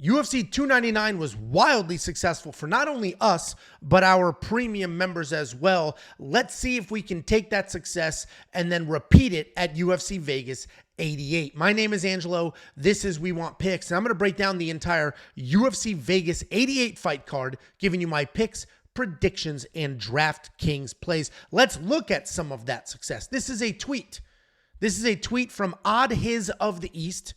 UFC 299 was wildly successful for not only us, but our premium members as well. Let's see if we can take that success and then repeat it at UFC Vegas 88. My name is Angelo. This is We Want Picks, and I'm going to break down the entire UFC Vegas 88 fight card, giving you my picks, predictions, and DraftKings plays. Let's look at some of that success. This is a tweet. This is a tweet from Odd His of the East.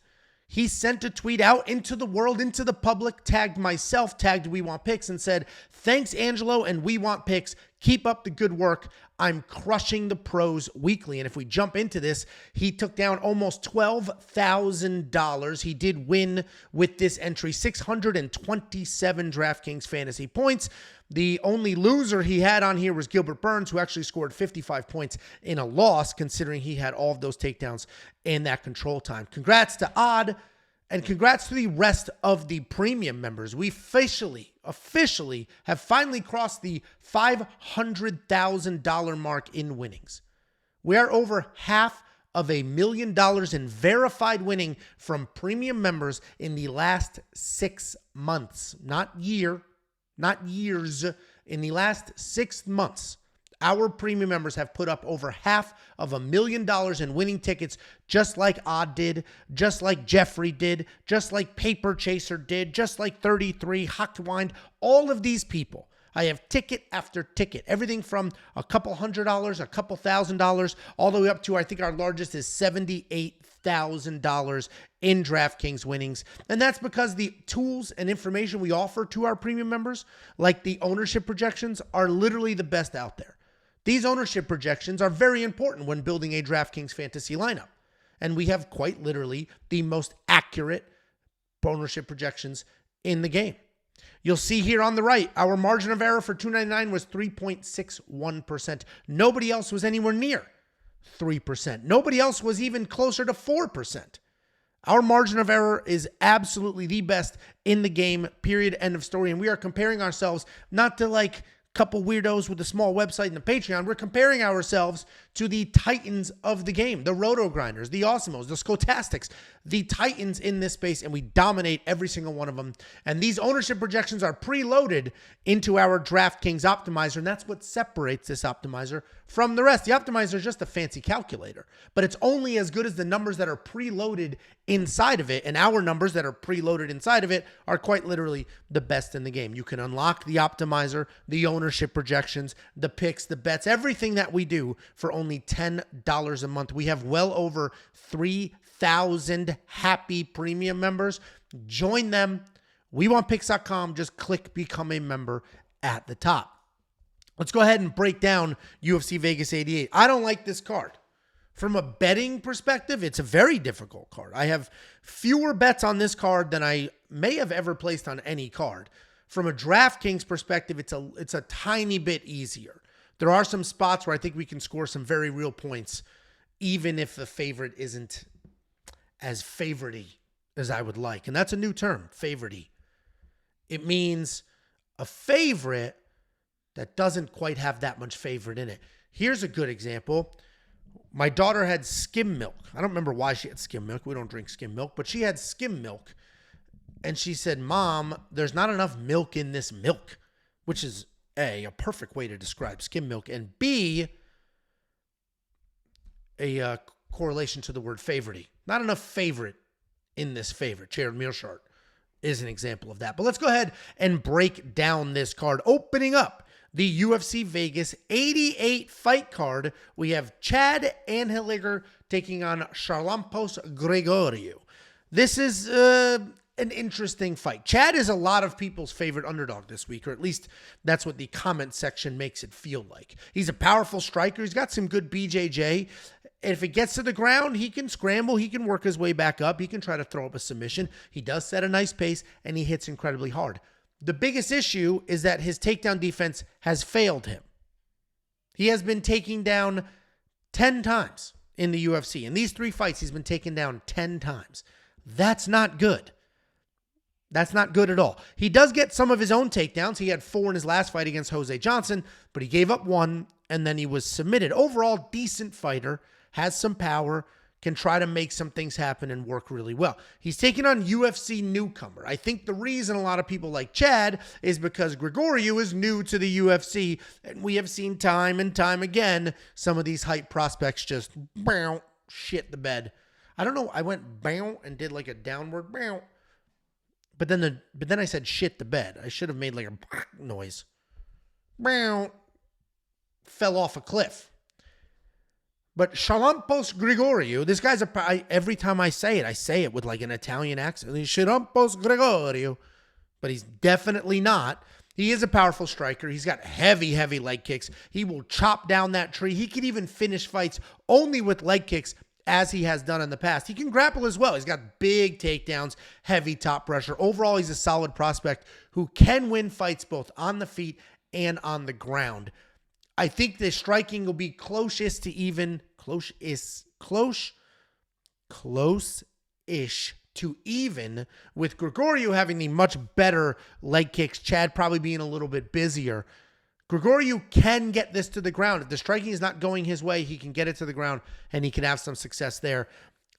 He sent a tweet out into the world, into the public, tagged myself, tagged We Want Picks, and said, "Thanks, Angelo and We Want Picks. Keep up the good work. I'm crushing the pros weekly." And if we jump into this, he took down almost $12,000. He did win with this entry, 627 DraftKings fantasy points. The only loser he had on here was Gilbert Burns, who actually scored 55 points in a loss, considering he had all of those takedowns in that control time. Congrats to Odd, and congrats to the rest of the premium members. We officially have finally crossed the $500,000 mark in winnings. We are over $500,000 in verified winning from premium members in the last 6 months, not years, in the last 6 months. Our premium members have put up over $500,000 in winning tickets, just like Odd did, just like Jeffrey did, just like Paper Chaser did, just like 33, Huckwind, all of these people. I have ticket after ticket, everything from a couple $100, a couple $1,000, all the way up to, I think our largest is $78,000 in DraftKings winnings. And that's because the tools and information we offer to our premium members, like the ownership projections, are literally the best out there. These ownership projections are very important when building a DraftKings fantasy lineup. And we have quite literally the most accurate ownership projections in the game. You'll see here on the right, our margin of error for 299 was 3.61%. Nobody else was anywhere near 3%. Nobody else was even closer to 4%. Our margin of error is absolutely the best in the game, period, end of story. And we are comparing ourselves not to like couple weirdos with a small website and a Patreon. We're comparing ourselves to the titans of the game, the roto grinders, the Awesomos, the Skotastics, the titans in this space, and we dominate every single one of them. And these ownership projections are preloaded into our DraftKings optimizer, and that's what separates this optimizer from the rest. The optimizer is just a fancy calculator, but it's only as good as the numbers that are preloaded inside of it, and our numbers that are preloaded inside of it are quite literally the best in the game. You can unlock the optimizer, the ownership projections, the picks, the bets, everything that we do for only $10 a month. We have well over 3,000 happy premium members. Join them. WeWantPicks.com. Just click Become a Member at the top. Let's go ahead and break down UFC Vegas 88. I don't like this card. From a betting perspective, it's a very difficult card. I have fewer bets on this card than I may have ever placed on any card. From a DraftKings perspective, it's a tiny bit easier. There are some spots where I think we can score some very real points, even if the favorite isn't as favorite-y as I would like. And that's a new term, favorite-y. It means a favorite that doesn't quite have that much favorite in it. Here's a good example. My daughter had skim milk. I don't remember why she had skim milk. We don't drink skim milk, but she had skim milk. And she said, "Mom, there's not enough milk in this milk," which is A, a perfect way to describe skim milk, and B, a correlation to the word favorite. Not enough favorite in this favorite. Gerald Meerschaert is an example of that. But let's go ahead and break down this card. Opening up the UFC Vegas 88 fight card, we have Chad Anheliger taking on Charalampos Grigoriou. This is an interesting fight. Chad is a lot of people's favorite underdog this week, or at least that's what the comment section makes it feel like. He's a powerful striker. He's got some good BJJ. And if it gets to the ground, he can scramble. He can work his way back up. He can try to throw up a submission. He does set a nice pace, and he hits incredibly hard. The biggest issue is that his takedown defense has failed him. He has been taken down 10 times in the UFC. In these 3 fights, he's been taken down 10 times. That's not good. That's not good at all. He does get some of his own takedowns. He had 4 in his last fight against Jose Johnson, but he gave up 1, and then he was submitted. Overall, decent fighter, has some power, can try to make some things happen and work really well. He's taking on UFC newcomer. I think the reason a lot of people like Chad is because Grigoriou is new to the UFC, and we have seen time and time again some of these hype prospects just shit the bed. I don't know. I went bow and did like a downward bow, but then I said shit the bed. I should have made like a noise. Bow. Fell off a cliff. But Charalampos Grigoriou, this guy's every time I say it with like an Italian accent. Charalampos Grigoriou, but he's definitely not. He is a powerful striker. He's got heavy, heavy leg kicks. He will chop down that tree. He can even finish fights only with leg kicks, as he has done in the past. He can grapple as well. He's got big takedowns, heavy top pressure. Overall, he's a solid prospect who can win fights both on the feet and on the ground. I think the striking will be close-ish to even, close-ish to even, with Grigoriou having the much better leg kicks, Chad probably being a little bit busier. Grigoriou can get this to the ground. If the striking is not going his way, he can get it to the ground and he can have some success there.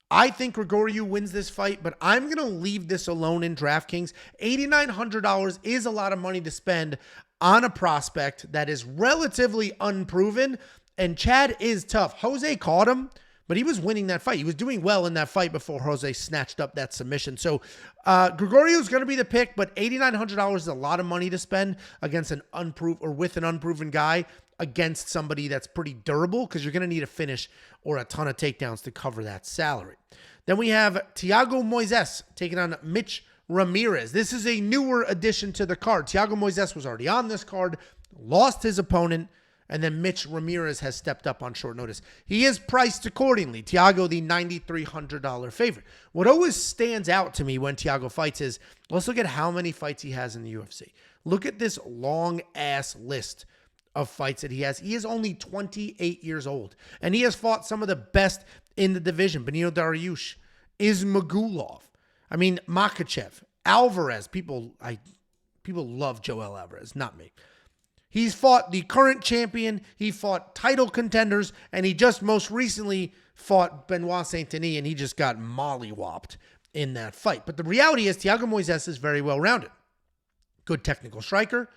I think Grigoriou wins this fight, but I'm going to leave this alone in DraftKings. $8,900 is a lot of money to spend on a prospect that is relatively unproven, and Chad is tough. Jose caught him, but he was winning that fight. He was doing well in that fight before Jose snatched up that submission. So Grigoriou is going to be the pick, but $8,900 is a lot of money to spend against an with an unproven guy against somebody that's pretty durable, because you're going to need a finish or a ton of takedowns to cover that salary. Then we have Thiago Moises taking on Mitch Ramirez. This is a newer addition to the card. Thiago Moises was already on this card, lost his opponent, and then Mitch Ramirez has stepped up on short notice. He is priced accordingly. Thiago, the $9,300 favorite. What always stands out to me when Thiago fights is, let's look at how many fights he has in the UFC. Look at this long-ass list of fights that he has. He is only 28 years old, and he has fought some of the best in the division. Benito Dariush, Ismagulov, Makhachev, Alvarez. People love Joel Alvarez, not me. He's fought the current champion. He fought title contenders, and he just most recently fought Benoit Saint-Denis, and he just got mollywopped in that fight. But the reality is Thiago Moises is very well-rounded. Good technical striker.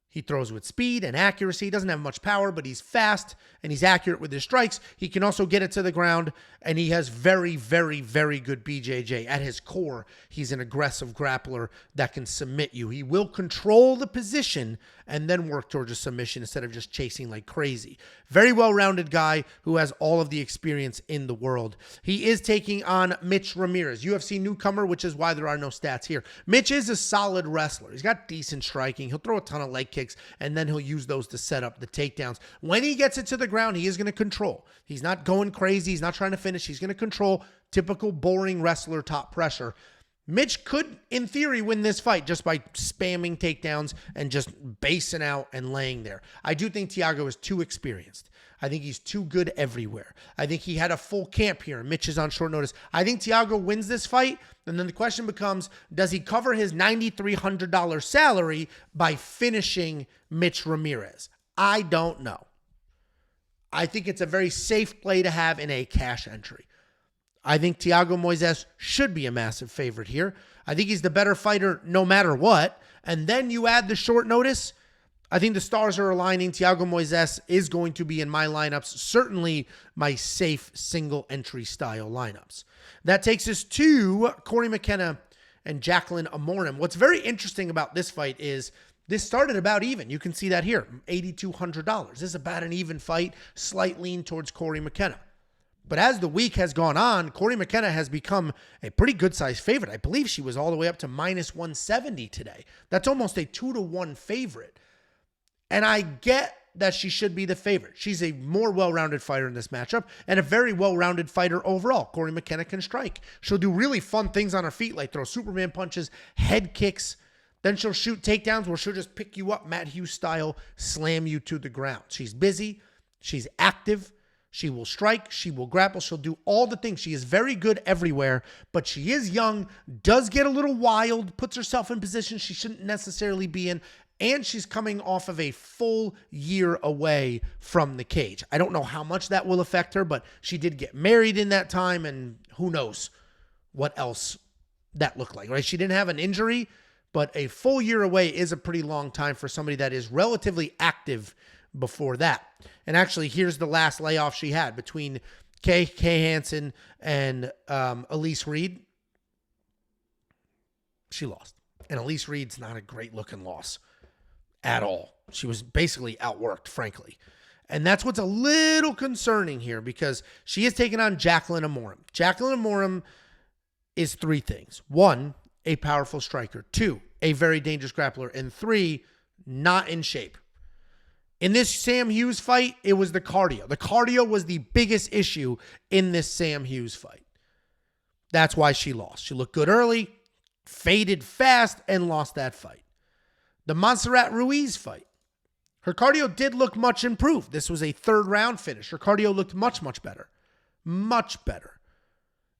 He throws with speed and accuracy. He doesn't have much power, but he's fast and he's accurate with his strikes. He can also get it to the ground, and he has very, very, very good BJJ. At his core, he's an aggressive grappler that can submit you. He will control the position and then work towards a submission instead of just chasing like crazy. Very well-rounded guy who has all of the experience in the world. He is taking on Mitch Ramirez, UFC newcomer, which is why there are no stats here. Mitch is a solid wrestler. He's got decent striking. He'll throw a ton of leg kicks, and then he'll use those to set up the takedowns. When he gets it to the ground, he is going to control. He's not going crazy. He's not trying to finish. He's going to control. Typical boring wrestler top pressure. Mitch could, in theory, win this fight just by spamming takedowns and just basing out and laying there. I do think Thiago is too experienced. I think he's too good everywhere. I think he had a full camp here. Mitch is on short notice. I think Thiago wins this fight, and then the question becomes, does he cover his $9,300 salary by finishing Mitch Ramirez? I don't know. I think it's a very safe play to have in a cash entry. I think Thiago Moises should be a massive favorite here. I think he's the better fighter no matter what. And then you add the short notice. I think the stars are aligning. Thiago Moises is going to be in my lineups, certainly my safe single entry style lineups. That takes us to Cory McKenna and Jaqueline Amorim. What's very interesting about this fight is this started about even. You can see that here, $8,200. This is about an even fight, slight lean towards Cory McKenna. But as the week has gone on, Cory McKenna has become a pretty good-sized favorite. I believe she was all the way up to -170 today. That's almost a 2-to-1 favorite. And I get that she should be the favorite. She's a more well-rounded fighter in this matchup and a very well-rounded fighter overall. Cory McKenna can strike. She'll do really fun things on her feet, like throw Superman punches, head kicks. Then she'll shoot takedowns where she'll just pick you up, Matt Hughes style, slam you to the ground. She's busy. She's active. She will strike, she will grapple, she'll do all the things. She is very good everywhere, but she is young, does get a little wild, puts herself in positions she shouldn't necessarily be in, And she's coming off of a full year away from the cage. I don't know how much that will affect her, but she did get married in that time, and who knows what else that looked like, right? She didn't have an injury, but a full year away is a pretty long time for somebody that is relatively active before that. And actually, here's the last layoff she had between Kay Hansen and Elise Reed. She lost. And Elise Reed's not a great looking loss at all. She was basically outworked, frankly. And that's what's a little concerning here, because she is taking on Jaqueline Amorim. Jaqueline Amorim is three things. One, a powerful striker. Two, a very dangerous grappler. And three, not in shape. In this Sam Hughes fight, it was the cardio. The cardio was the biggest issue in this Sam Hughes fight. That's why she lost. She looked good early, faded fast, and lost that fight. The Meerschaert Ruiz fight, her cardio did look much improved. This was a third round finish. Her cardio looked much, much better. Much better.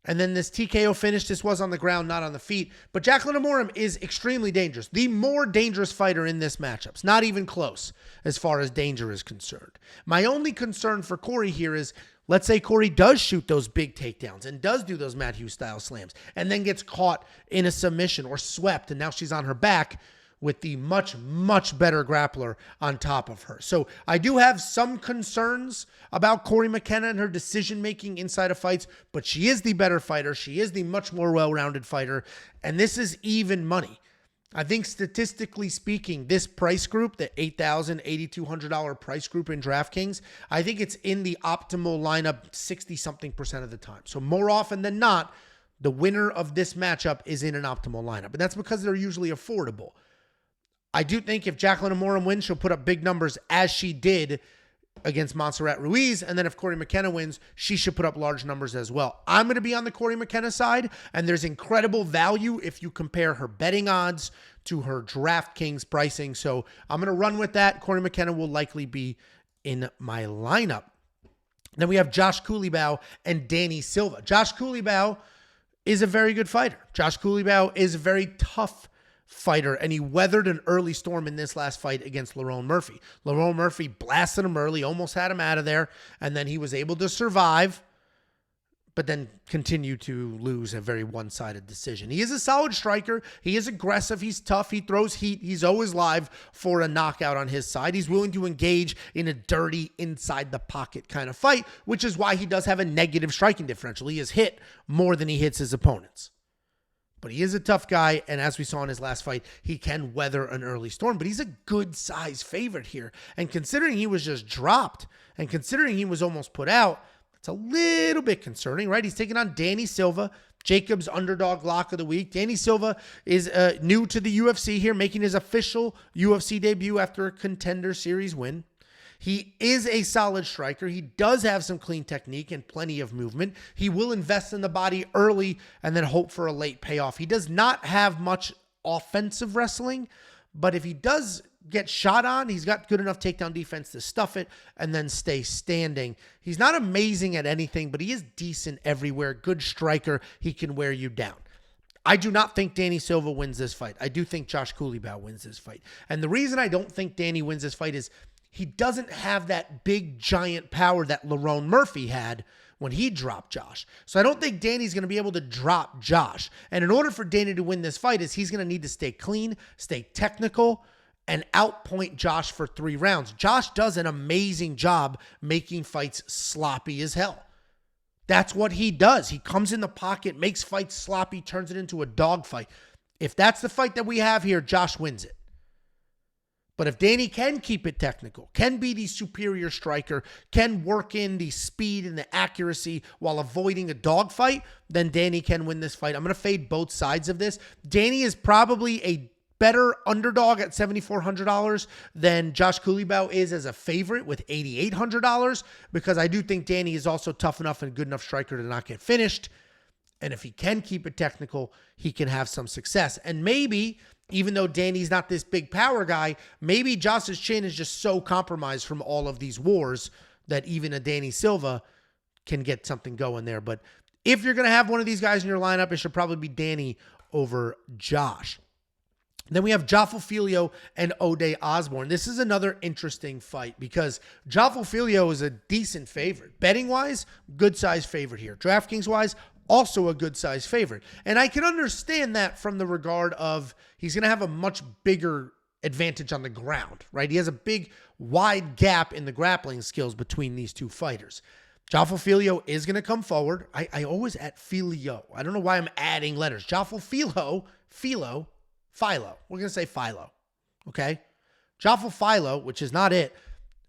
And then this TKO finish, this was on the ground, not on the feet. But Jaqueline Amorim is extremely dangerous. The more dangerous fighter in this matchup. It's not even close as far as danger is concerned. My only concern for Cory here is, let's say Cory does shoot those big takedowns and does do those Matt Hughes style slams and then gets caught in a submission or swept, and now she's on her back with the much, much better grappler on top of her. So I do have some concerns about Cory McKenna and her decision-making inside of fights, but she is the better fighter. She is the much more well-rounded fighter, and this is even money. I think statistically speaking, this price group, the $8,000, $8,200 price group in DraftKings, I think it's in the optimal lineup 60-something% of the time. So more often than not, the winner of this matchup is in an optimal lineup, and that's because they're usually affordable. I do think if Jaqueline Amorim wins, she'll put up big numbers as she did against Meerschaert Ruiz. And then if Cory McKenna wins, she should put up large numbers as well. I'm going to be on the Cory McKenna side, and there's incredible value if you compare her betting odds to her DraftKings pricing. So I'm going to run with that. Cory McKenna will likely be in my lineup. Then we have Josh Culibao and Danny Silva. Josh Culibao is a very good fighter. Josh Culibao is a very tough fighter, and he weathered an early storm in this last fight against Lerone Murphy. Lerone Murphy blasted him early, almost had him out of there, and then he was able to survive, but then continue to lose a very one-sided decision. He is a solid striker. He is aggressive. He's tough. He throws heat. He's always live for a knockout on his side. He's willing to engage in a dirty, inside-the-pocket kind of fight, which is why he does have a negative striking differential. He is hit more than he hits his opponents. But he is a tough guy, and as we saw in his last fight, he can weather an early storm. But he's a good size favorite here. And considering he was just dropped, and considering he was almost put out, it's a little bit concerning, right? He's taking on Danny Silva, Jacob's underdog lock of the week. Danny Silva is new to the UFC here, making his official UFC debut after a Contender Series win. He is a solid striker. He does have some clean technique and plenty of movement. He will invest in the body early and then hope for a late payoff. He does not have much offensive wrestling, but if he does get shot on, he's got good enough takedown defense to stuff it and then stay standing. He's not amazing at anything, but he is decent everywhere. Good striker. He can wear you down. I do not think Danny Silva wins this fight. I do think Josh Culibao wins this fight. And the reason I don't think Danny wins this fight is he doesn't have that big, giant power that Lerone Murphy had when he dropped Josh. So I don't think Danny's going to be able to drop Josh. And in order for Danny to win this fight, he's going to need to stay clean, stay technical, and outpoint Josh for 3 rounds. Josh does an amazing job making fights sloppy as hell. That's what he does. He comes in the pocket, makes fights sloppy, turns it into a dogfight. If that's the fight that we have here, Josh wins it. But if Danny can keep it technical, can be the superior striker, can work in the speed and the accuracy while avoiding a dogfight, then Danny can win this fight. I'm going to fade both sides of this. Danny is probably a better underdog at $7,400 than Josh Culibao is as a favorite with $8,800, because I do think Danny is also tough enough and good enough striker to not get finished. And if he can keep it technical, he can have some success. And maybe, even though Danny's not this big power guy, maybe Josh's chin is just so compromised from all of these wars that even a Danny Silva can get something going there. But if you're going to have one of these guys in your lineup, it should probably be Danny over Josh. Then we have Jafel Filho and Ode Osbourne. This is another interesting fight because Jafel Filho is a decent favorite. Betting-wise, good-sized favorite here. DraftKings-wise, also a good-sized favorite. And I can understand that from the regard of he's going to have a much bigger advantage on the ground, right? He has a big, wide gap in the grappling skills between these two fighters. Jafel Filho is going to come forward. I always add Filho. I don't know why I'm adding letters. Jafel Filho. We're going to say Philo, okay? Jafel Philo, which is not it.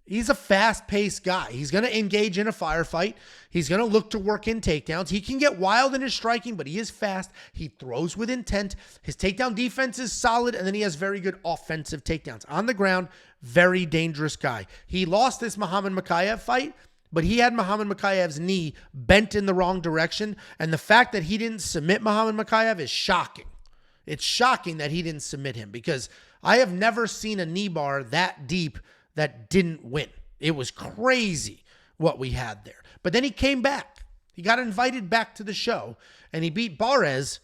He's a fast-paced guy. He's going to engage in a firefight. He's going to look to work in takedowns. He can get wild in his striking, but he is fast. He throws with intent. His takedown defense is solid, and then he has very good offensive takedowns. On the ground, very dangerous guy. He lost this Muhammad Mokaev fight, but he had Muhammad Mokaev's knee bent in the wrong direction, and the fact that he didn't submit Muhammad Mokaev is shocking. It's shocking that he didn't submit him because I have never seen a knee bar that deep that didn't win. It was crazy what we had there. But then he came back. He got invited back to the show, and he beat Barres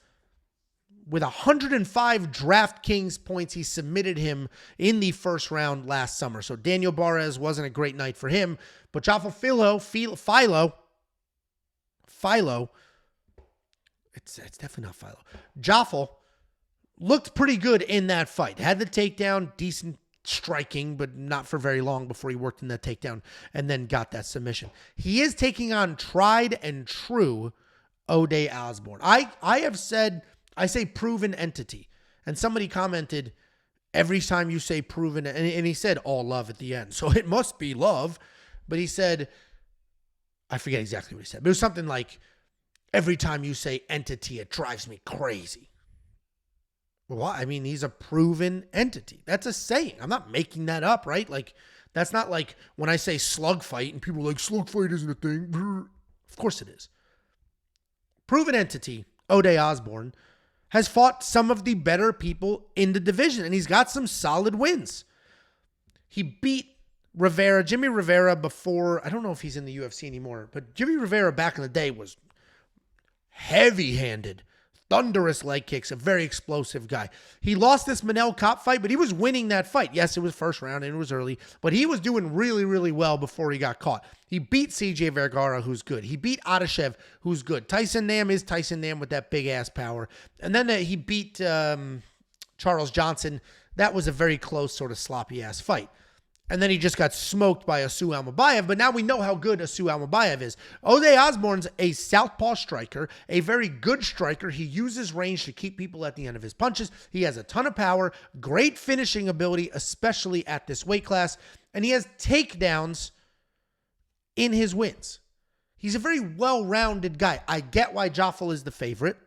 with 105 DraftKings points. He submitted him in the first round last summer. So Daniel Barres wasn't a great night for him. But Jafel Philo, it's definitely not Philo. Jafel looked pretty good in that fight. Had the takedown, decent striking, but not for very long before he worked in that takedown and then got that submission. He is taking on tried and true Ode Osbourne. I have said, I say proven entity. And somebody commented, every time you say proven, and he said all love at the end. So it must be love. But he said, I forget exactly what he said, but it was something like, every time you say entity, it drives me crazy. Well, I mean, he's a proven entity. That's a saying. I'm not making that up, right? Like, that's not like when I say slug fight and people are like, slug fight isn't a thing. Of course it is. Proven entity, Ode Osbourne, has fought some of the better people in the division, and he's got some solid wins. He beat Jimmy Rivera before, I don't know if he's in the UFC anymore, but Jimmy Rivera back in the day was heavy-handed. Thunderous leg kicks, a very explosive guy. He lost this Manel Kopp fight, but he was winning that fight. Yes, it was first round and it was early, but he was doing really, really well before he got caught. He beat CJ Vergara, who's good. He beat Adeshev, who's good. Tyson Nam is Tyson Nam with that big-ass power. And then he beat Charles Johnson. That was a very close, sort of sloppy-ass fight. And then he just got smoked by Asu Almabayev. But now we know how good Asu Almabayev is. Ode Osbourne's a southpaw striker, a very good striker. He uses range to keep people at the end of his punches. He has a ton of power, great finishing ability, especially at this weight class. And he has takedowns in his wins. He's a very well-rounded guy. I get why Jafel is the favorite.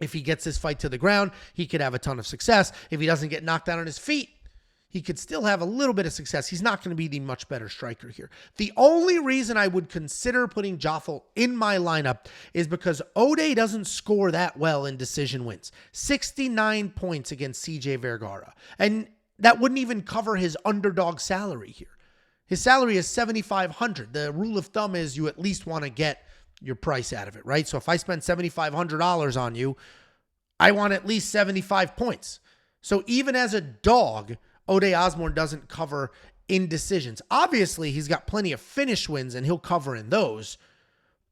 If he gets this fight to the ground, he could have a ton of success. If he doesn't get knocked down on his feet, he could still have a little bit of success. He's not going to be the much better striker here. The only reason I would consider putting Jafel in my lineup is because Ode doesn't score that well in decision wins. 69 points against CJ Vergara. And that wouldn't even cover his underdog salary here. His salary is $7,500. The rule of thumb is you at least want to get your price out of it, right? So if I spend $7,500 on you, I want at least 75 points. So even as a dog, Ode Osbourne doesn't cover in decisions. Obviously, he's got plenty of finish wins, and he'll cover in those.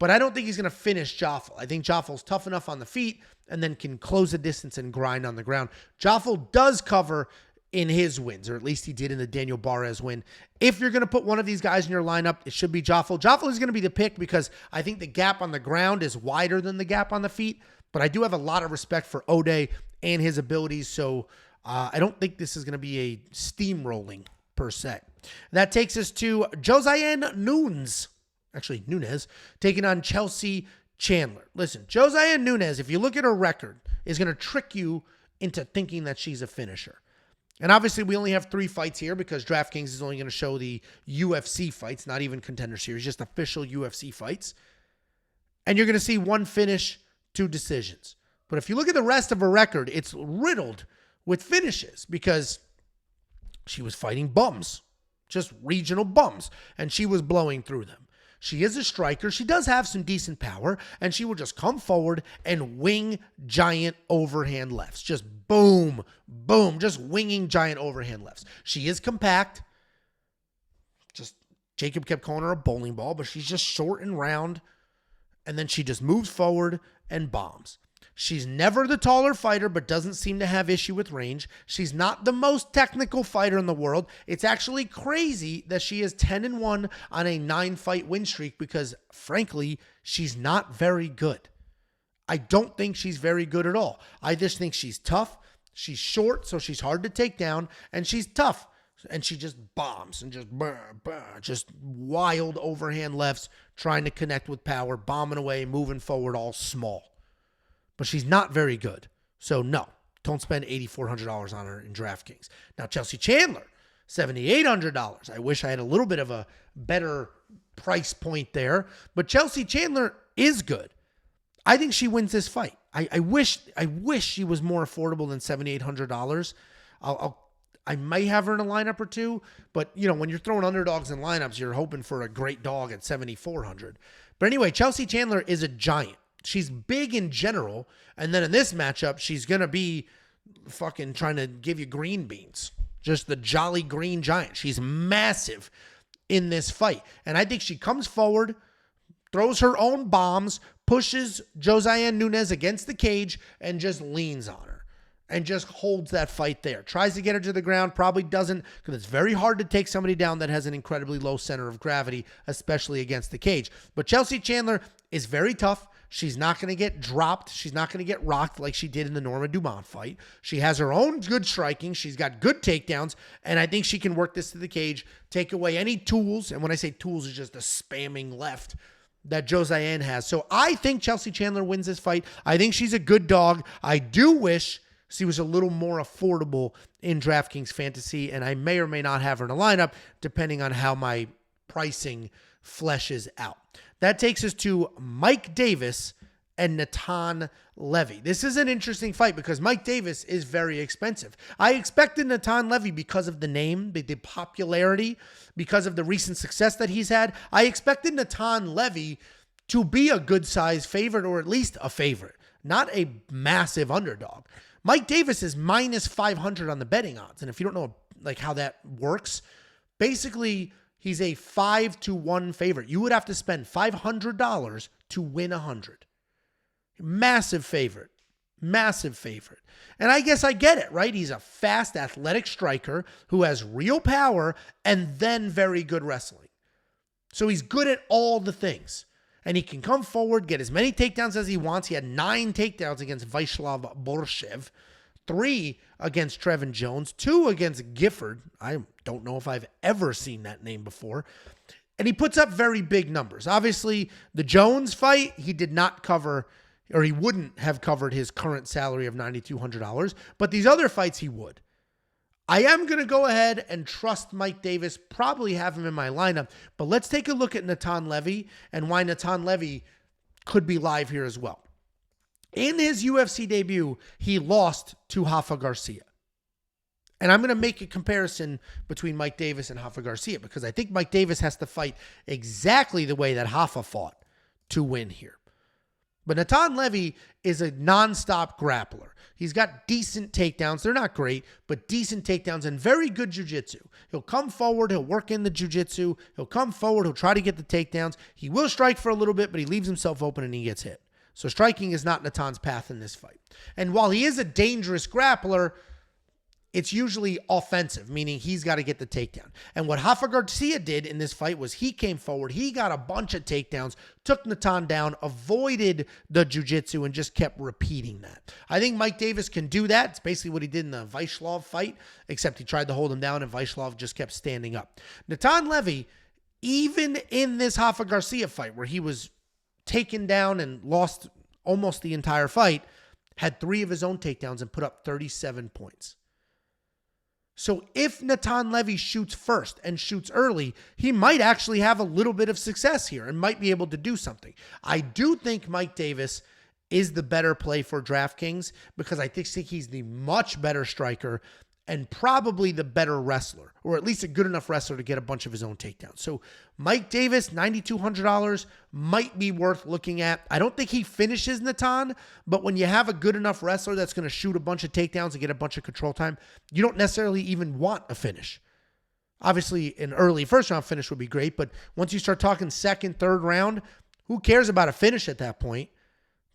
But I don't think he's going to finish Jafel. I think Jafel's tough enough on the feet and then can close the distance and grind on the ground. Jafel does cover in his wins, or at least he did in the Daniel Barres win. If you're going to put one of these guys in your lineup, it should be Jafel. Jafel is going to be the pick because I think the gap on the ground is wider than the gap on the feet. But I do have a lot of respect for Ode and his abilities, so I don't think this is going to be a steamrolling per se. That takes us to Josiane Nunes, taking on Chelsea Chandler. Listen, Josiane Nunes, if you look at her record, is going to trick you into thinking that she's a finisher. And obviously, we only have 3 fights here because DraftKings is only going to show the UFC fights, not even Contender Series, just official UFC fights. And you're going to see 1 finish, 2 decisions. But if you look at the rest of her record, it's riddled with finishes because she was fighting bums, just regional bums, and she was blowing through them. She is a striker. She does have some decent power, and she will just come forward and wing giant overhand lefts. Just boom, boom, just winging giant overhand lefts. She is compact. Just Jacob kept calling her a bowling ball, but she's just short and round, and then she just moves forward and bombs. She's never the taller fighter, but doesn't seem to have issue with range. She's not the most technical fighter in the world. It's actually crazy that she is 10-1 on a 9-fight win streak because, frankly, she's not very good. I don't think she's very good at all. I just think she's tough. She's short, so she's hard to take down, and she's tough. And she just bombs and just wild overhand lefts, trying to connect with power, bombing away, moving forward, all small. But she's not very good. So no, don't spend $8,400 on her in DraftKings. Now, Chelsea Chandler, $7,800. I wish I had a little bit of a better price point there. But Chelsea Chandler is good. I think she wins this fight. I wish she was more affordable than $7,800. I might have her in a lineup or two, but when you're throwing underdogs in lineups, you're hoping for a great dog at $7,400. But anyway, Chelsea Chandler is a giant. She's big in general, and then in this matchup, she's going to be fucking trying to give you green beans. Just the jolly green giant. She's massive in this fight. And I think she comes forward, throws her own bombs, pushes Josiane Nunes against the cage, and just leans on her. And just holds that fight there. Tries to get her to the ground, probably doesn't, because it's very hard to take somebody down that has an incredibly low center of gravity, especially against the cage. But Chelsea Chandler is very tough. She's not going to get dropped. She's not going to get rocked like she did in the Norma Dumont fight. She has her own good striking. She's got good takedowns, and I think she can work this to the cage, take away any tools, and when I say tools, it's just a spamming left that Josiane has. So I think Chelsea Chandler wins this fight. I think she's a good dog. I do wish she was a little more affordable in DraftKings Fantasy, and I may or may not have her in a lineup, depending on how my pricing fleshes out. That takes us to Mike Davis and Natan Levy. This is an interesting fight because Mike Davis is very expensive. I expected Natan Levy because of the name, the popularity, because of the recent success that he's had. I expected Natan Levy to be a good size favorite, or at least a favorite, not a massive underdog. Mike Davis is minus 500 on the betting odds. And if you don't know how that works, basically he's a 5-1 favorite. You would have to spend $500 to win 100. Massive favorite. Massive favorite. And I guess I get it, right? He's a fast, athletic striker who has real power and then very good wrestling. So he's good at all the things. And he can come forward, get as many takedowns as he wants. He had 9 takedowns against Vyacheslav Borshev, 3 against Trevin Jones, 2 against Gifford. I don't know if I've ever seen that name before. And he puts up very big numbers. Obviously, the Jones fight, he did not cover, or he wouldn't have covered his current salary of $9,200. But these other fights, he would. I am going to go ahead and trust Mike Davis, probably have him in my lineup, but let's take a look at Natan Levy and why Natan Levy could be live here as well. In his UFC debut, he lost to Rafa Garcia. And I'm going to make a comparison between Mike Davis and Rafa Garcia because I think Mike Davis has to fight exactly the way that Rafa fought to win here. But Natan Levy is a nonstop grappler. He's got decent takedowns. They're not great, but decent takedowns and very good jiu-jitsu. He'll come forward. He'll work in the jiu-jitsu. He'll come forward. He'll try to get the takedowns. He will strike for a little bit, but he leaves himself open and he gets hit. So striking is not Natan's path in this fight. And while he is a dangerous grappler, it's usually offensive, meaning he's got to get the takedown. And what Rafa Garcia did in this fight was he came forward, he got a bunch of takedowns, took Natan down, avoided the jiu-jitsu, and just kept repeating that. I think Mike Davis can do that. It's basically what he did in the Vyacheslav fight, except he tried to hold him down and Vyacheslav just kept standing up. Natan Levy, even in this Rafa Garcia fight where he was taken down and lost almost the entire fight, had 3 of his own takedowns and put up 37 points. So if Natan Levy shoots first and shoots early, he might actually have a little bit of success here and might be able to do something. I do think Mike Davis is the better play for DraftKings because I think he's the much better striker and probably the better wrestler, or at least a good enough wrestler to get a bunch of his own takedowns. So Mike Davis, $9,200 might be worth looking at. I don't think he finishes Natan, but when you have a good enough wrestler that's going to shoot a bunch of takedowns and get a bunch of control time, you don't necessarily even want a finish. Obviously, an early first-round finish would be great, but once you start talking second, third round, who cares about a finish at that point?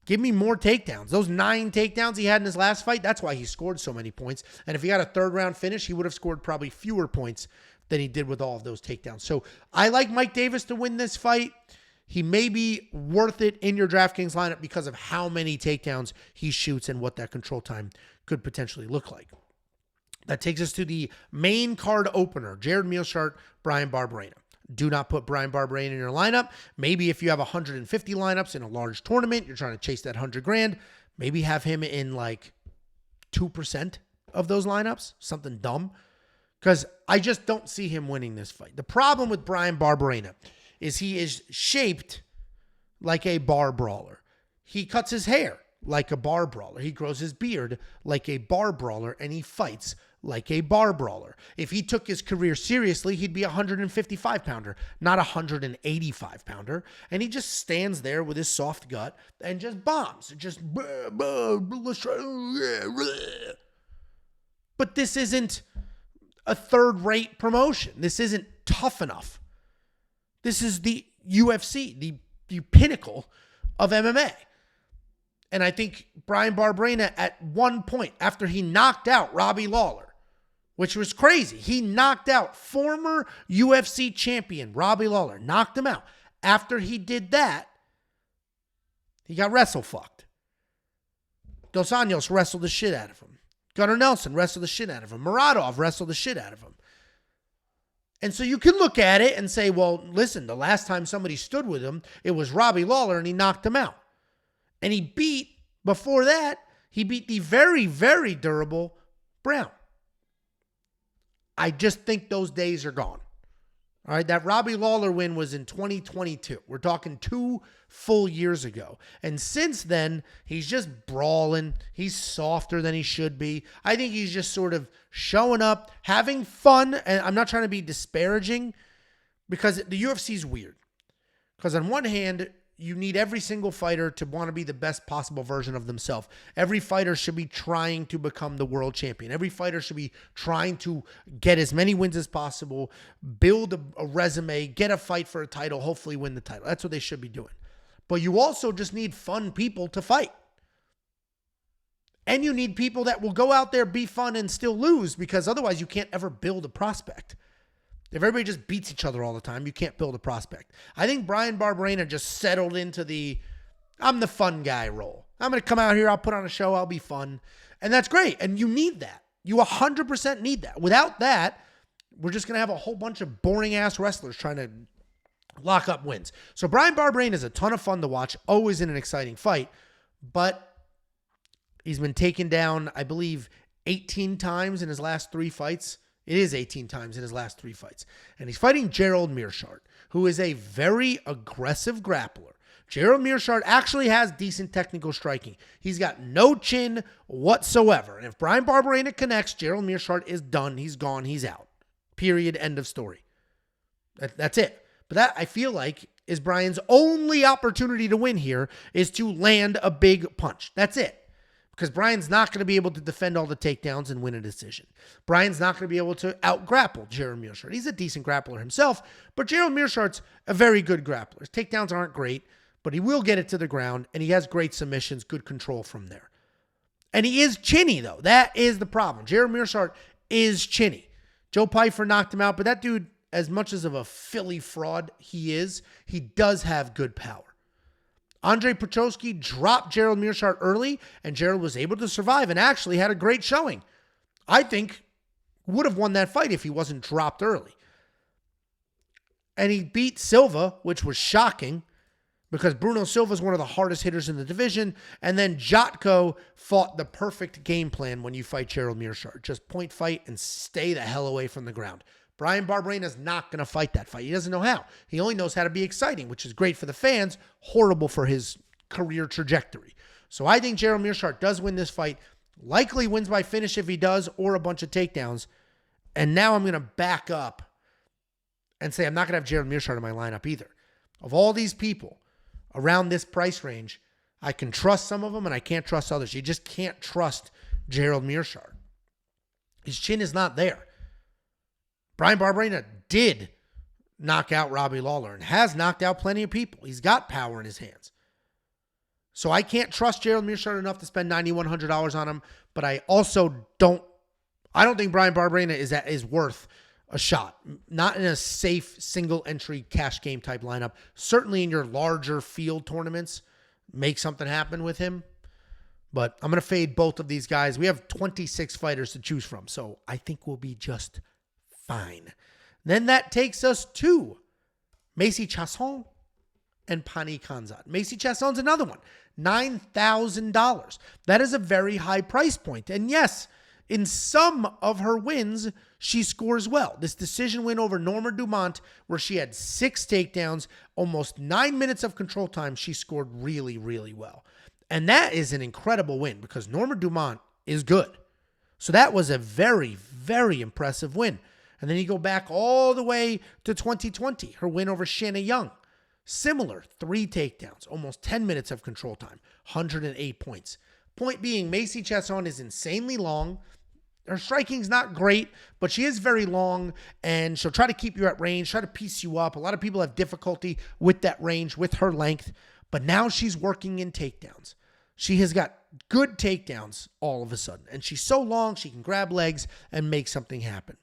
Give me more takedowns. Those 9 takedowns he had in his last fight, that's why he scored so many points. And if he got a third-round finish, he would have scored probably fewer points than he did with all of those takedowns. So I like Mike Davis to win this fight. He may be worth it in your DraftKings lineup because of how many takedowns he shoots and what that control time could potentially look like. That takes us to the main card opener, Jared Meerschaert, Bryan Barberena. Do not put Bryan Barberena in your lineup. Maybe if you have 150 lineups in a large tournament, you're trying to chase that 100 grand, maybe have him in like 2% of those lineups, something dumb, because I just don't see him winning this fight. The problem with Bryan Barberena is he is shaped like a bar brawler. He cuts his hair like a bar brawler. He grows his beard like a bar brawler, and he fights like a bar brawler. If he took his career seriously, he'd be a 155-pounder, not a 185-pounder. And he just stands there with his soft gut and just bombs. Just, let's try. But this isn't a third-rate promotion. This isn't tough enough. This is the UFC, the pinnacle of MMA. And I think Bryan Barberena at one point, after he knocked out Robbie Lawler, which was crazy. He knocked out former UFC champion Robbie Lawler, knocked him out. After he did that, he got wrestle-fucked. Dos Anjos wrestled the shit out of him. Gunnar Nelson wrestled the shit out of him. Muradov wrestled the shit out of him. And so you can look at it and say, well, listen, the last time somebody stood with him, it was Robbie Lawler and he knocked him out. And before that, he beat the very, very durable Brown. I just think those days are gone. All right, that Robbie Lawler win was in 2022. We're talking 2 full years ago. And since then, he's just brawling. He's softer than he should be. I think he's just sort of showing up, having fun. And I'm not trying to be disparaging because the UFC is weird. Because on one hand, you need every single fighter to want to be the best possible version of themselves. Every fighter should be trying to become the world champion. Every fighter should be trying to get as many wins as possible, build a resume, get a fight for a title, hopefully win the title. That's what they should be doing. But you also just need fun people to fight. And you need people that will go out there, be fun, and still lose, because otherwise you can't ever build a prospect. If everybody just beats each other all the time, you can't build a prospect. I think Bryan Barberena just settled into I'm the fun guy role. I'm going to come out here, I'll put on a show, I'll be fun. And that's great. And you need that. You 100% need that. Without that, we're just going to have a whole bunch of boring-ass wrestlers trying to lock up wins. So Bryan Barberena is a ton of fun to watch, always in an exciting fight. But he's been taken down, I believe, 18 times in his last 3 fights. It is 18 times in his last 3 fights. And he's fighting Gerald Meerschaert, who is a very aggressive grappler. Gerald Meerschaert actually has decent technical striking. He's got no chin whatsoever. And if Bryan Barberena connects, Gerald Meerschaert is done. He's gone. He's out. Period. End of story. That's it. But that, I feel like, is Bryan's only opportunity to win here, is to land a big punch. That's it. Because Bryan's not going to be able to defend all the takedowns and win a decision. Bryan's not going to be able to out-grapple Gerald Meerschaert. He's a decent grappler himself, but Gerald Meerschaert's a very good grappler. His takedowns aren't great, but he will get it to the ground, and he has great submissions, good control from there. And he is chinny, though. That is the problem. Gerald Meerschaert is chinny. Joe Pyfer knocked him out, but that dude, as much as of a Philly fraud he is, he does have good power. Andre Petroski dropped Gerald Meerschaert early, and Gerald was able to survive and actually had a great showing. I think would have won that fight if he wasn't dropped early. And he beat Silva, which was shocking because Bruno Silva is one of the hardest hitters in the division. And then Jotko fought the perfect game plan when you fight Gerald Meerschaert. Just point fight and stay the hell away from the ground. Bryan Barberena is not going to fight that fight. He doesn't know how. He only knows how to be exciting, which is great for the fans, horrible for his career trajectory. So I think Gerald Meerschaert does win this fight Likely wins by finish if he does, or a bunch of takedowns. And now I'm going to back up and say I'm not going to have Gerald Meerschaert in my lineup either. Of all these people around this price range, I can trust some of them and I can't trust others. You just can't trust Gerald Meerschaert. His chin is not there. Bryan Barberena did knock out Robbie Lawler and has knocked out plenty of people. He's got power in his hands. So I can't trust Gerald Meerschaert enough to spend $9,100 on him, but I also don't think Bryan Barberena is worth a shot. Not in a safe single entry cash game type lineup. Certainly in your larger field tournaments, make something happen with him. But I'm going to fade both of these guys. We have 26 fighters to choose from, so I think we'll be just fine. Then that takes us to Meerschaert Chasson and Pannie Kianzad. Meerschaert Chasson's another one. $9,000. That is a very high price point. And yes, in some of her wins, she scores well. This decision win over Norma Dumont, where she had 6 takedowns, almost 9 minutes of control time, she scored really, really well. And that is an incredible win because Norma Dumont is good. So that was a very, very impressive win. And then you go back all the way to 2020, her win over Shanna Young. Similar, 3 takedowns, almost 10 minutes of control time, 108 points. Point being, Meerschaert Chasson is insanely long. Her striking's not great, but she is very long, and she'll try to keep you at range, try to piece you up. A lot of people have difficulty with that range, with her length, but now she's working in takedowns. She has got good takedowns all of a sudden, and she's so long, she can grab legs and make something happen.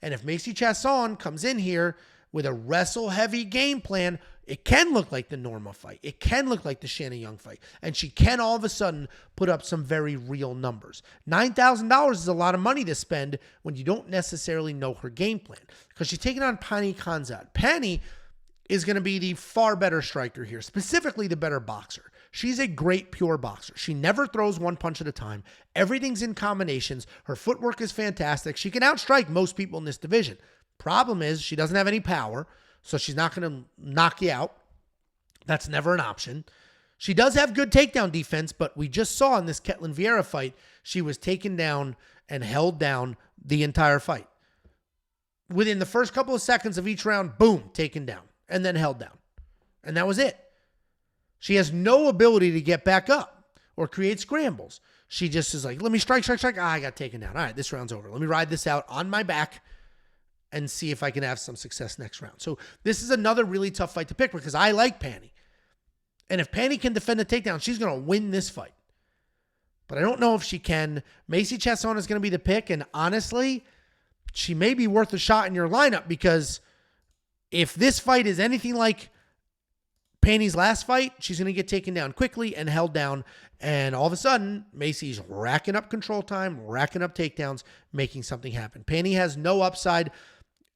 And if Meerschaert Chasson comes in here with a wrestle-heavy game plan, it can look like the Norma fight. It can look like the Shanna Young fight. And she can all of a sudden put up some very real numbers. $9,000 is a lot of money to spend when you don't necessarily know her game plan. Because she's taking on Pannie Kianzad. Pannie is going to be the far better striker here, specifically the better boxer. She's a great pure boxer. She never throws one punch at a time. Everything's in combinations. Her footwork is fantastic. She can outstrike most people in this division. Problem is she doesn't have any power, so she's not going to knock you out. That's never an option. She does have good takedown defense, but we just saw in this Ketlen Vieira fight, she was taken down and held down the entire fight. Within the first couple of seconds of each round, boom, taken down, and then held down. And that was it. She has no ability to get back up or create scrambles. She just is like, let me strike. I got taken down. All right, this round's over. Let me ride this out on my back and see if I can have some success next round. So this is another really tough fight to pick because I like Pannie. And if Pannie can defend the takedown, she's going to win this fight. But I don't know if she can. Meerschaert Chasson is going to be the pick. And honestly, she may be worth a shot in your lineup because if this fight is anything like Pannie's last fight, she's going to get taken down quickly and held down. And all of a sudden, Macy's racking up control time, racking up takedowns, making something happen. Pannie has no upside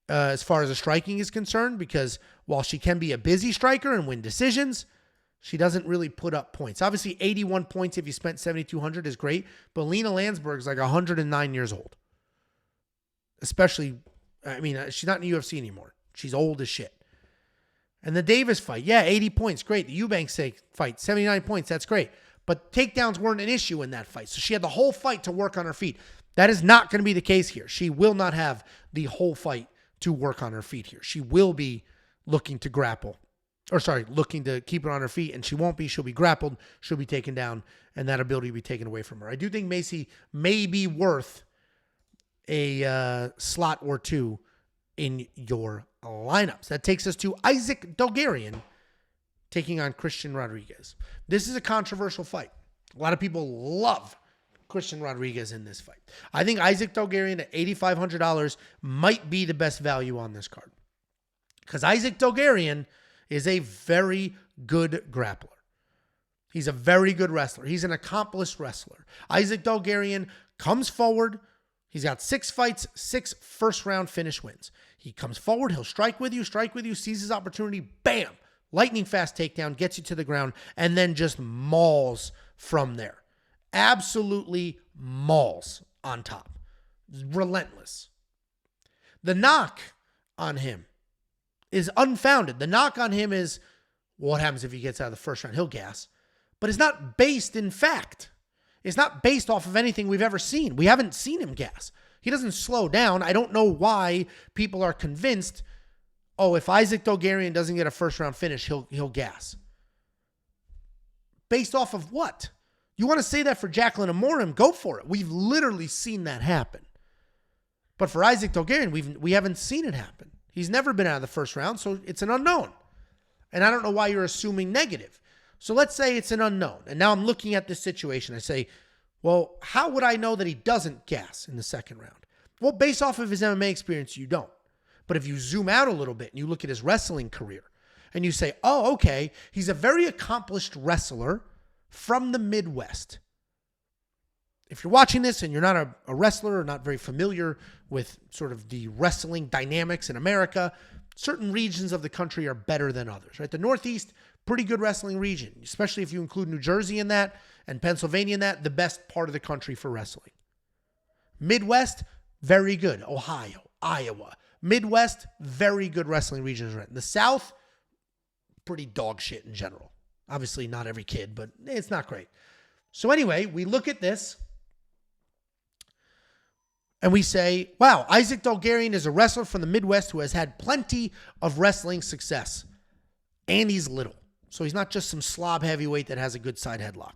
as far as the striking is concerned because while she can be a busy striker and win decisions, she doesn't really put up points. Obviously, 81 points if you spent 7,200 is great, but Lena Landsberg's like 109 years old. Especially, she's not in the UFC anymore. She's old as shit. And the Davis fight, 80 points, great. The Eubanks fight, 79 points, that's great. But takedowns weren't an issue in that fight. So she had the whole fight to work on her feet. That is not going to be the case here. She will not have the whole fight to work on her feet here. She will be looking to looking to keep her on her feet, and she won't be. She'll be grappled. She'll be taken down, and that ability will be taken away from her. I do think Macy may be worth a slot or two in your lineups. That takes us to Isaac Dogarian taking on Christian Rodriguez. This is a controversial fight. A lot of people love Christian Rodriguez in this fight. I think Isaac Dogarian at $8,500 might be the best value on this card. Because Isaac Dogarian is a very good grappler. He's a very good wrestler. He's an accomplished wrestler. Isaac Dogarian comes forward. He's got 6 fights, 6 first-round finish wins. He comes forward. He'll strike with you, sees his opportunity, bam, lightning fast takedown, gets you to the ground, and then just mauls from there. Absolutely mauls on top. Relentless. The knock on him is unfounded. The knock on him is, what happens if he gets out of the first round? He'll gas. But it's not based in fact. It's not based off of anything we've ever seen. We haven't seen him gas. He doesn't slow down. I don't know why people are convinced, oh, if Isaac Dogarian doesn't get a first-round finish, he'll gas. Based off of what? You want to say that for Jaqueline Amorim? Go for it. We've literally seen that happen. But for Isaac Dogarian, we haven't seen it happen. He's never been out of the first round, so it's an unknown. And I don't know why you're assuming negative. So let's say it's an unknown. And now I'm looking at this situation. I say, well, how would I know that he doesn't gas in the second round? Well, based off of his MMA experience, you don't. But if you zoom out a little bit and you look at his wrestling career and you say, oh, okay, he's a very accomplished wrestler from the Midwest. If you're watching this and you're not a wrestler or not very familiar with sort of the wrestling dynamics in America, certain regions of the country are better than others, right? The Northeast, pretty good wrestling region, especially if you include New Jersey in that and Pennsylvania in that, the best part of the country for wrestling. Midwest, very good. Ohio, Iowa. Midwest, very good wrestling regions. Right? The South, pretty dog shit in general. Obviously not every kid, but it's not great. So anyway, we look at this and we say, wow, Isaac Dogarian is a wrestler from the Midwest who has had plenty of wrestling success. And he's little. So he's not just some slob heavyweight that has a good side headlock.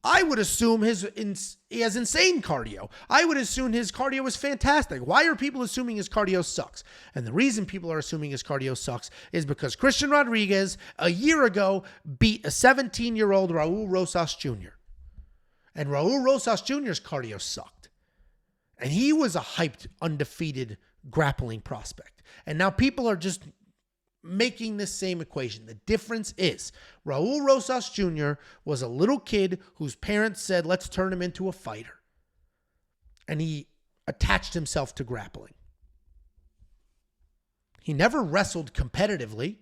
I would assume he has insane cardio. I would assume his cardio is fantastic. Why are people assuming his cardio sucks? And the reason people are assuming his cardio sucks is because Christian Rodriguez, a year ago, beat a 17-year-old Raul Rosas Jr. And Raul Rosas Jr.'s cardio sucked. And he was a hyped, undefeated grappling prospect. And now people are just making this same equation. The difference is Raul Rosas Jr. was a little kid whose parents said, let's turn him into a fighter. And he attached himself to grappling. He never wrestled competitively.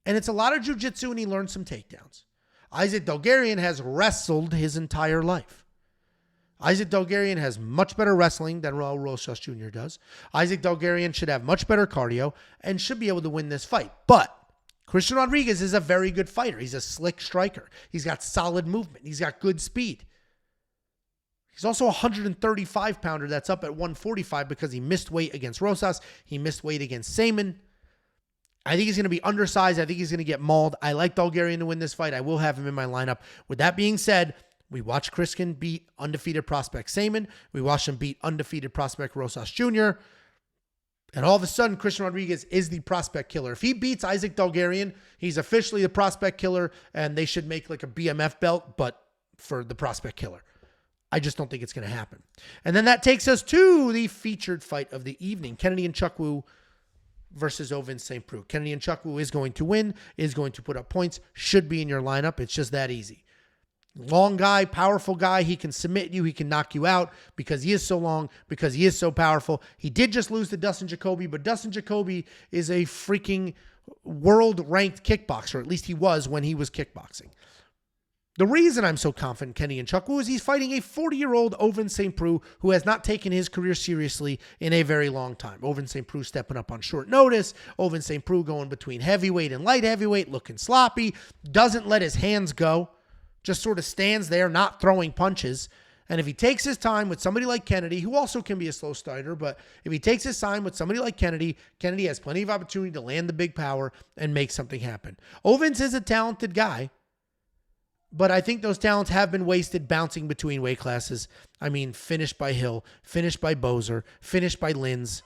And it's a lot of jiu-jitsu and he learned some takedowns. Isaac Dogarian has wrestled his entire life. Isaac Dogarian has much better wrestling than Raul Rosas Jr. does. Isaac Dogarian should have much better cardio and should be able to win this fight. But Christian Rodriguez is a very good fighter. He's a slick striker. He's got solid movement. He's got good speed. He's also a 135-pounder that's up at 145 because he missed weight against Rosas. He missed weight against Saman. I think he's going to be undersized. I think he's going to get mauled. I like Dogarian to win this fight. I will have him in my lineup. With that being said, we watched Christian beat undefeated prospect Saman. We watched him beat undefeated prospect Rosas Jr. And all of a sudden, Christian Rodriguez is the prospect killer. If he beats Isaac Dogarian, he's officially the prospect killer, and they should make like a BMF belt, but for the prospect killer. I just don't think it's going to happen. And then that takes us to the featured fight of the evening, Kennedy Nzechukwu versus Ovin St. Preux. Kennedy Nzechukwu is going to win, is going to put up points, should be in your lineup. It's just that easy. Long guy, powerful guy. He can submit you. He can knock you out because he is so long, because he is so powerful. He did just lose to Dustin Jacoby, but Dustin Jacoby is a freaking world-ranked kickboxer. At least he was when he was kickboxing. The reason I'm so confident Kennedy Nzechukwu is he's fighting a 40-year-old Ovin St. Preux who has not taken his career seriously in a very long time. Ovin St. Preux stepping up on short notice. Ovin St. Preux going between heavyweight and light heavyweight, looking sloppy, doesn't let his hands go. Just sort of stands there, not throwing punches. And if he takes his time with somebody like Kennedy, who also can be a slow starter, but if he takes his time with somebody like Kennedy, Kennedy has plenty of opportunity to land the big power and make something happen. Ovins is a talented guy, but I think those talents have been wasted bouncing between weight classes. I mean, finished by Hill, finished by Bozer, finished by Lins.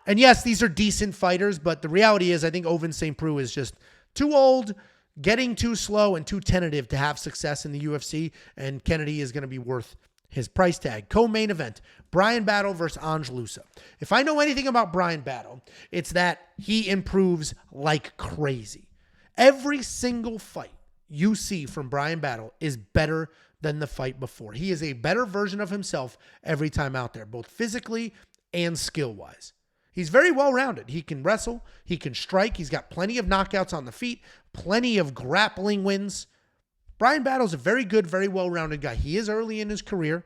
And yes, these are decent fighters, but the reality is I think Ovin St. Preux is just too old, getting too slow and too tentative to have success in the UFC, and Kennedy is going to be worth his price tag. Co-main event, Bryan Battle versus Anheliger. If I know anything about Bryan Battle, it's that he improves like crazy. Every single fight you see from Bryan Battle is better than the fight before. He is a better version of himself every time out there, both physically and skill-wise. He's very well-rounded. He can wrestle. He can strike. He's got plenty of knockouts on the feet, plenty of grappling wins. Bryan Battle's a very good, very well-rounded guy. He is early in his career.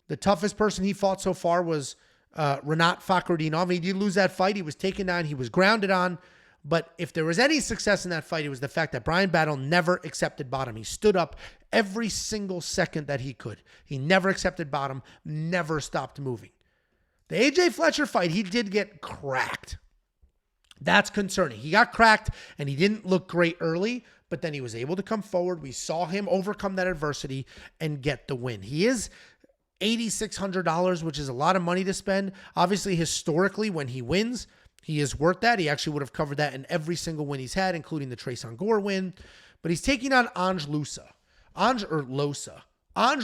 The toughest person he fought so far was Rinat Fakhretdinov. He did lose that fight. He was taken down. He was grounded on. But if there was any success in that fight, it was the fact that Bryan Battle never accepted bottom. He stood up every single second that he could. He never accepted bottom, never stopped moving. The AJ Fletcher fight, he did get cracked. That's concerning. He got cracked and he didn't look great early, but then he was able to come forward. We saw him overcome that adversity and get the win. He is $8,600, which is a lot of money to spend. Obviously, historically, when he wins, he is worth that. He actually would have covered that in every single win he's had, including the Trayson Gore win. But he's taking on Ange Losa. Ange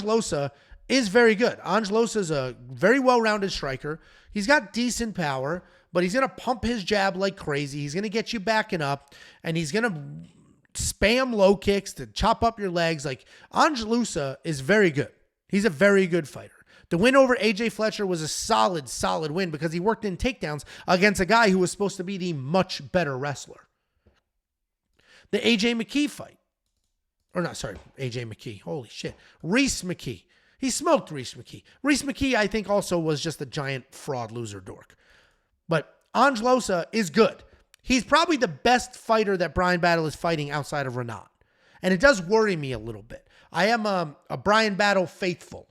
Losa is very good. Ange Losa is a very well-rounded striker. He's got decent power, but he's going to pump his jab like crazy. He's going to get you backing up, and he's going to spam low kicks to chop up your legs. Like, Ange Losa is very good. He's a very good fighter. The win over AJ Fletcher was a solid win because he worked in takedowns against a guy who was supposed to be the much better wrestler. The AJ McKee fight. AJ McKee. Holy shit. Reese McKee. He smoked Reese McKee. Reese McKee, I think, also was just a giant fraud loser dork. But Ange Losa is good. He's probably the best fighter that Bryan Battle is fighting outside of Renat. And it does worry me a little bit. I am a Bryan Battle faithful.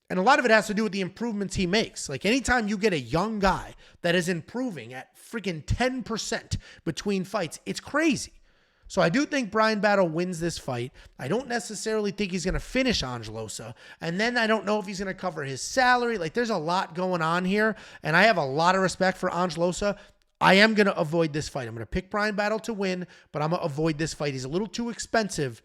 And a lot of it has to do with the improvements he makes. Like, anytime you get a young guy that is improving at freaking 10% between fights, it's crazy. So I do think Bryan Battle wins this fight. I don't necessarily think he's going to finish Ange Losa. And then I don't know if he's going to cover his salary. Like, there's a lot going on here. And I have a lot of respect for Ange Losa. I am going to avoid this fight. I'm going to pick Bryan Battle to win, but I'm going to avoid this fight. He's a little too expensive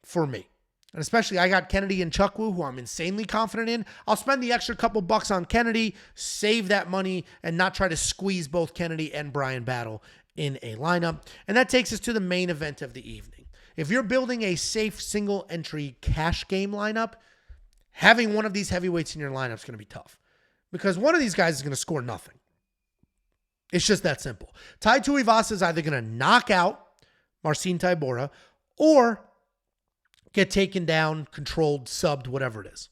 for me. And especially, I got Kennedy and Chukwu, who I'm insanely confident in. I'll spend the extra couple bucks on Kennedy, save that money, and not try to squeeze both Kennedy and Bryan Battle in a lineup. And that takes us to the main event of the evening. If you're building a safe single entry cash game lineup, having one of these heavyweights in your lineup is going to be tough. Because one of these guys is going to score nothing. It's just that simple. Tai Tuivasa is either going to knock out Marcin Tybura or get taken down, controlled, subbed, whatever it is.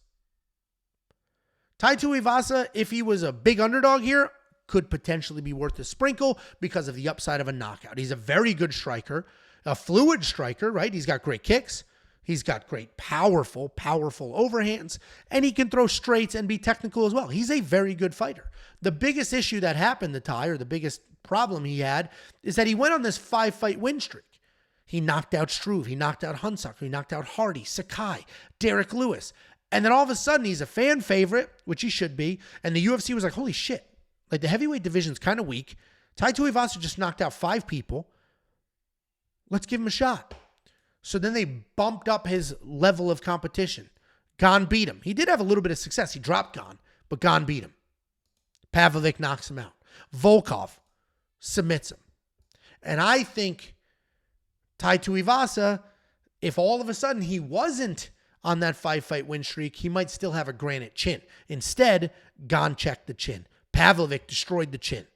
Tai Tuivasa, if he was a big underdog here, could potentially be worth a sprinkle because of the upside of a knockout. He's a very good striker, a fluid striker, right? He's got great kicks. He's got great powerful overhands, and he can throw straights and be technical as well. He's a very good fighter. The biggest issue that happened to Tai, or the biggest problem he had, is that he went on this 5-fight win streak. He knocked out Struve. He knocked out Hunsucker. He knocked out Hardy, Sakai, Derek Lewis. And then all of a sudden, he's a fan favorite, which he should be. And the UFC was like, holy shit. Like, the heavyweight division's kind of weak. Tai Tuivasa just knocked out 5 people. Let's give him a shot. So then they bumped up his level of competition. Gon beat him. He did have a little bit of success. He dropped Gon, but Gon beat him. Pavlovic knocks him out. Volkov submits him. And I think Tai Tuivasa, if all of a sudden he wasn't on that 5-fight win streak, he might still have a granite chin. Instead, Gon checked the chin. Pavlovic destroyed the chin.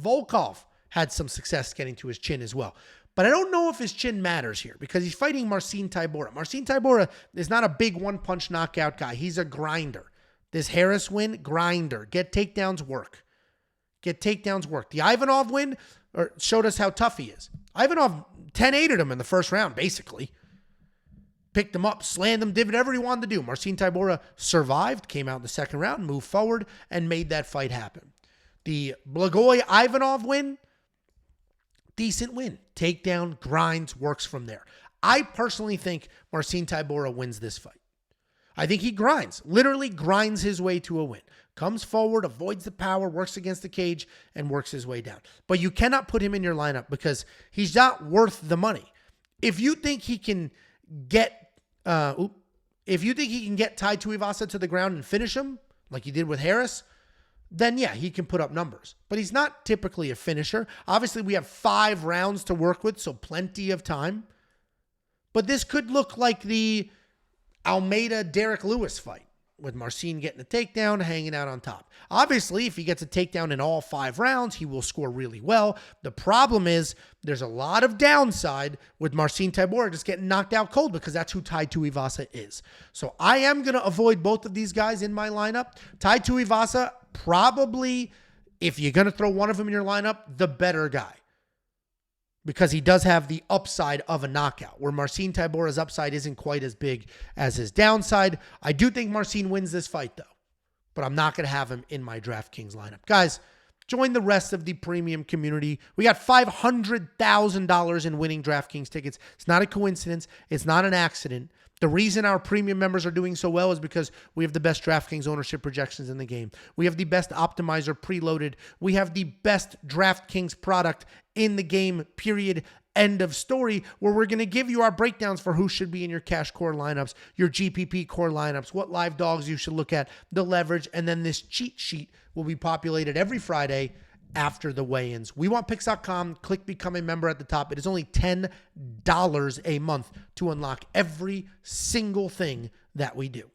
Volkov had some success getting to his chin as well. But I don't know if his chin matters here because he's fighting Marcin Tybura. Marcin Tybura is not a big one-punch knockout guy. He's a grinder. This Harris win, grinder. Get takedowns, work. Get takedowns, work. The Ivanov win showed us how tough he is. Ivanov 10-8'd him in the first round, basically. Picked him up, slammed him, did whatever he wanted to do. Marcin Tybura survived, came out in the second round, moved forward, and made that fight happen. The Blagoy-Ivanov win, decent win. Takedown, grinds, works from there. I personally think Marcin Tybura wins this fight. I think he grinds, literally grinds his way to a win. Comes forward, avoids the power, works against the cage, and works his way down. But you cannot put him in your lineup because he's not worth the money. If you think he can get Tai Tuivasa to the ground and finish him, like he did with Harris, then yeah, he can put up numbers. But he's not typically a finisher. Obviously, we have 5 rounds to work with, so plenty of time. But this could look like the Almeida-Derek Lewis fight, with Marcin getting a takedown, hanging out on top. Obviously, if he gets a takedown in all 5 rounds, he will score really well. The problem is there's a lot of downside with Marcin Tybura just getting knocked out cold because that's who Tai Tuivasa is. So I am going to avoid both of these guys in my lineup. Tai Tuivasa, probably, if you're going to throw one of them in your lineup, the better guy. because he does have the upside of a knockout, where Marcin Tybura's upside isn't quite as big as his downside. I do think Marcin wins this fight, though, but I'm not going to have him in my DraftKings lineup. Guys, join the rest of the premium community. We got $500,000 in winning DraftKings tickets. It's not a coincidence. It's not an accident. The reason our premium members are doing so well is because we have the best DraftKings ownership projections in the game. We have the best optimizer preloaded. We have the best DraftKings product in the game, period. End of story, where we're going to give you our breakdowns for who should be in your cash core lineups, your GPP core lineups, what live dogs you should look at, the leverage, and then this cheat sheet will be populated every Friday after the weigh-ins. WeWantPicks.com. Click Become a Member at the top. It is only $10 a month to unlock every single thing that we do.